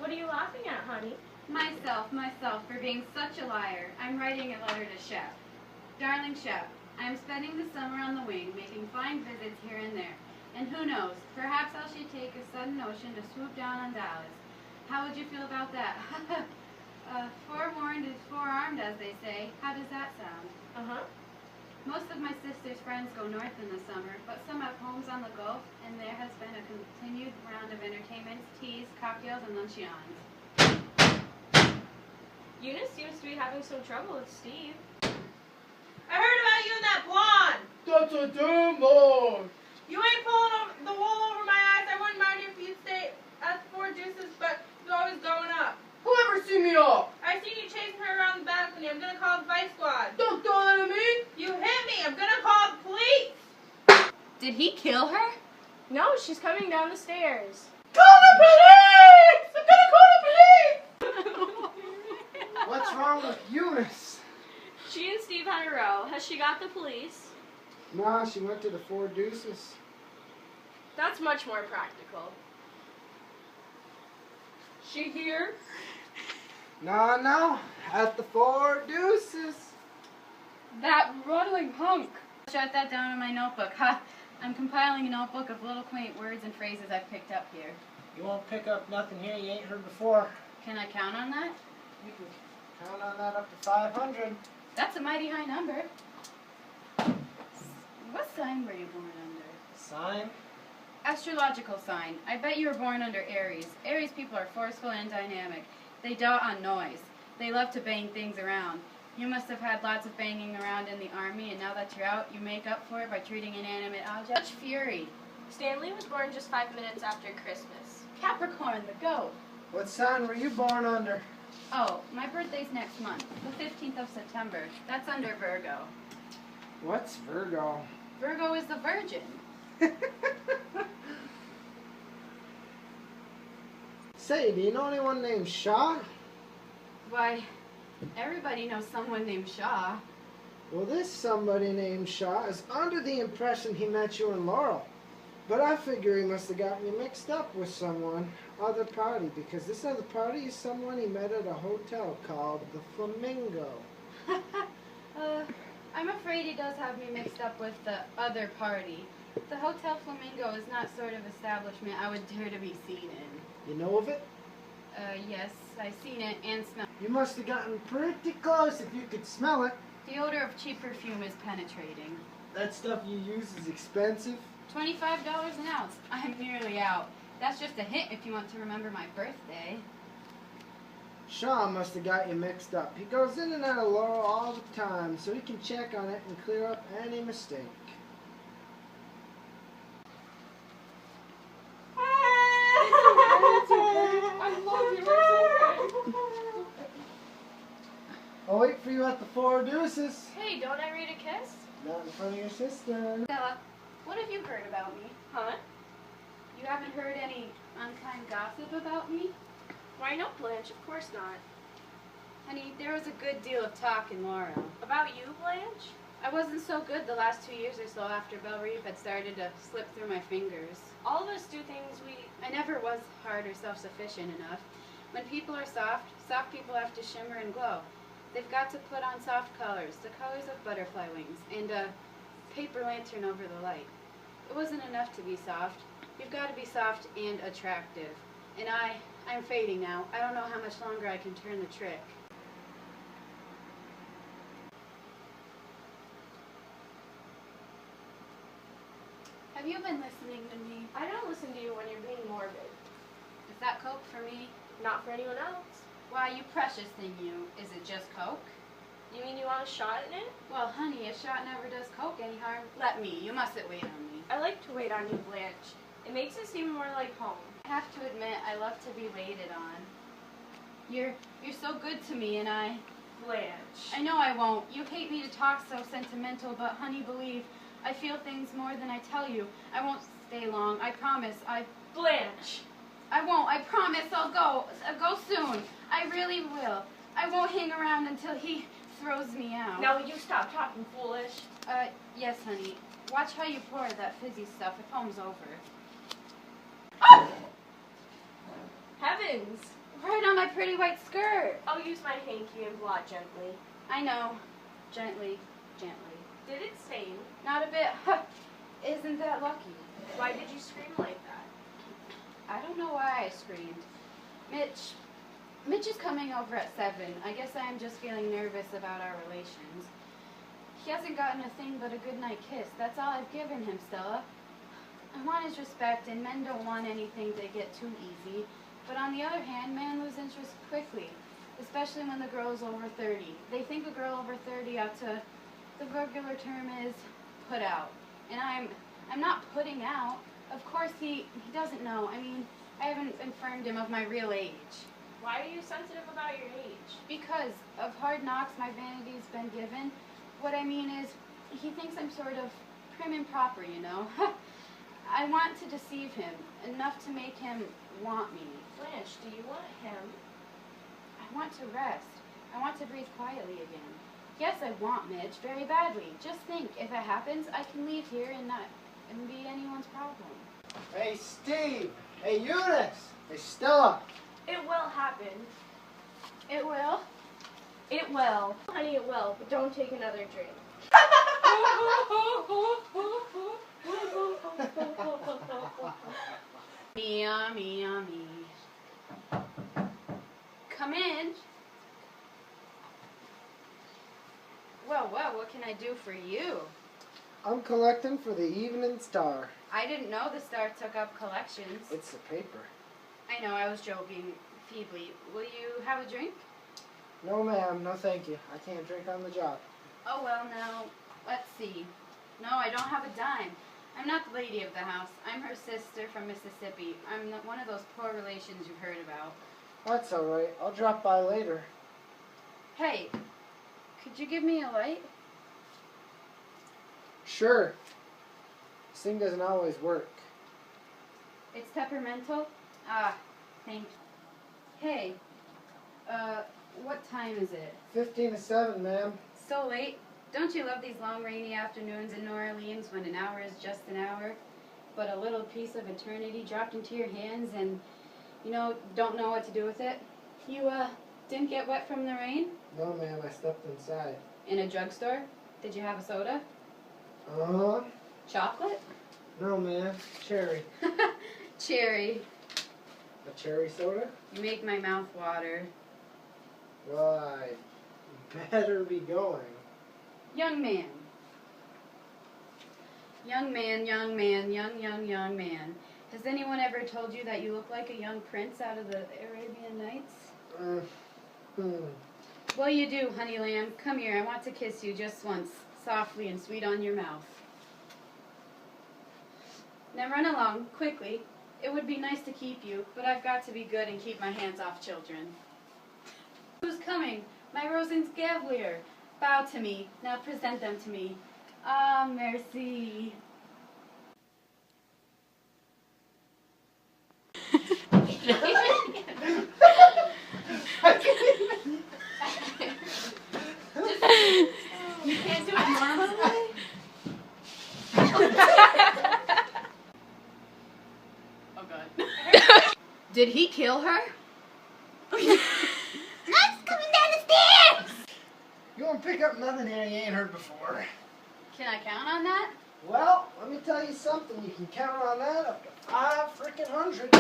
What are you laughing at, honey? Myself, for being such a liar. I'm writing a letter to Shep. Darling Shep, I am spending the summer on the wing, making flying visits here and there. And who knows, perhaps I should take a sudden notion to swoop down on Dallas. How would you feel about that? Forewarned is forearmed, as they say. How does that sound? Uh-huh. Most of my sister's friends go north in the summer, but some have homes on the Gulf, and there has been a continued round of entertainments, teas, cocktails, and luncheons. Eunice seems to be having some trouble with Steve. I heard about you and that blonde. That's a damn lie. You ain't pulling the wool over my eyes. I wouldn't mind if you stay at the Four Deuces, but you're always going up. Whoever see me up? I seen you chasing her around the balcony. I'm gonna call the Vice Squad. Don't throw that at me. You hit me. I'm gonna call the police. Did he kill her? No, she's coming down the stairs. Call the police! I'm gonna call the police! What's wrong with Eunice? She and Steve had a row. Has she got the police? Nah, she went to the Four Deuces. That's much more practical. She here? No, at the Four Deuces. That ruddling hunk. Jot that down in my notebook. Ha! I'm compiling a notebook of little quaint words and phrases I've picked up here. You won't pick up nothing here you ain't heard before. Can I count on that? You can count on that up to 500. That's a mighty high number. What sign were you born under? Sign? Astrological sign. I bet you were born under Aries. Aries people are forceful and dynamic. They dote on noise. They love to bang things around. You must have had lots of banging around in the army, and now that you're out, you make up for it by treating inanimate objects. Such fury. Stanley was born just 5 minutes after Christmas. Capricorn, the goat. What sign were you born under? Oh, my birthday's next month, the 15th of September. That's under Virgo. What's Virgo? Virgo is the virgin. Say, do you know anyone named Shaw? Why, everybody knows someone named Shaw. Well, this somebody named Shaw is under the impression he met you in Laurel. But I figure he must have gotten you mixed up with someone, other party, because this other party is someone he met at a hotel called the Flamingo. I'm afraid he does have me mixed up with the other party. The Hotel Flamingo is not sort of establishment I would dare to be seen in. You know of it? Yes, I've seen it and smelled. You must have gotten pretty close if you could smell it. The odor of cheap perfume is penetrating. That stuff you use is expensive. $25 an ounce. I'm nearly out. That's just a hint if you want to remember my birthday. Shaw must have got you mixed up. He goes in and out of Laurel all the time, so he can check on it and clear up any mistake. I love you. I'll wait for you at the Four Deuces. Hey, don't I read a kiss? Not in front of your sister. Stella, what have you heard about me? Huh? You haven't heard any unkind gossip about me? Why no, Blanche? Of course not. Honey, there was a good deal of talk in Laurel. About you, Blanche? I wasn't so good the last 2 years or so after Belle Reeve had started to slip through my fingers. All of us do things I never was hard or self-sufficient enough. When people are soft, soft people have to shimmer and glow. They've got to put on soft colors, the colors of butterfly wings, and a paper lantern over the light. It wasn't enough to be soft. You've got to be soft and attractive. And I'm fading now. I don't know how much longer I can turn the trick. Have you been listening to me? I don't listen to you when you're being morbid. Is that Coke for me? Not for anyone else. Why, you precious thing, you. Is it just Coke? You mean you want a shot in it? Well, honey, a shot never does Coke any harm. Let me. You mustn't wait on me. I like to wait on you, Blanche. It makes it seem more like home. I have to admit, I love to be waited on. You're so good to me, and I know I won't. You hate me to talk so sentimental, but honey, believe, I feel things more than I tell you. I won't stay long. I promise. Blanche! I won't. I promise. I'll go. I'll go soon. I really will. I won't hang around until he throws me out. Now will you stop talking foolish? Yes, honey. Watch how you pour that fizzy stuff. It foams over. Heavens! Right on my pretty white skirt. I'll use my hanky and blot gently. I know. Gently, gently. Did it stain? Not a bit. Isn't that lucky? Why did you scream like that? I don't know why I screamed. Mitch is coming over at 7. I guess I am just feeling nervous about our relations. He hasn't gotten a thing but a goodnight kiss. That's all I've given him, Stella. I want his respect, and men don't want anything to get too easy. But on the other hand, men lose interest quickly, especially when the girl's over 30. They think a girl over 30 ought to, the regular term is, put out. And I'm not putting out. Of course he doesn't know. I mean, I haven't informed him of my real age. Why are you sensitive about your age? Because of hard knocks my vanity's been given. What I mean is, he thinks I'm sort of prim and proper, you know. I want to deceive him, enough to make him want me. Blanche, do you want him? I want to rest. I want to breathe quietly again. Yes, I want Mitch very badly. Just think, if it happens, I can leave here and not be anyone's problem. Hey, Steve. Hey, Eunice. Hey, Stella. It will happen. It will? It will. Honey, it will, but don't take another drink. Me, me. Come in. Well, what can I do for you? I'm collecting for the Evening Star. I didn't know the Star took up collections. It's the paper. I know, I was joking feebly. Will you have a drink? No, ma'am. No, thank you. I can't drink on the job. Oh, well, now, let's see. No, I don't have a dime. I'm not the lady of the house. I'm her sister from Mississippi. I'm one of those poor relations you've heard about. That's all right. I'll drop by later. Hey, could you give me a light? Sure. This thing doesn't always work. It's temperamental? Ah, thank you. Hey, what time is it? 15 to 7, ma'am. So late? Don't you love these long rainy afternoons in New Orleans when an hour is just an hour? But a little piece of eternity dropped into your hands and, don't know what to do with it? You, didn't get wet from the rain? No, ma'am. I stepped inside. In a drugstore? Did you have a soda? Uh-huh. Chocolate? No, ma'am. Cherry. Cherry. A cherry soda? You make my mouth water. Well, I better be going. Young man. Young man, young man. Has anyone ever told you that you look like a young prince out of the Arabian Nights? Well, you do, honey lamb. Come here, I want to kiss you just once, softly and sweet on your mouth. Now run along, quickly. It would be nice to keep you, but I've got to be good and keep my hands off children. Who's coming? My Rosensgavlier. Bow to me. Now present them to me. Ah, merci. You can't do it normally? Oh, God. Did he kill her? You won't pick up nothing here you ain't heard before. Can I count on that? Well, let me tell you something. You can count on that up to 5 freaking 100.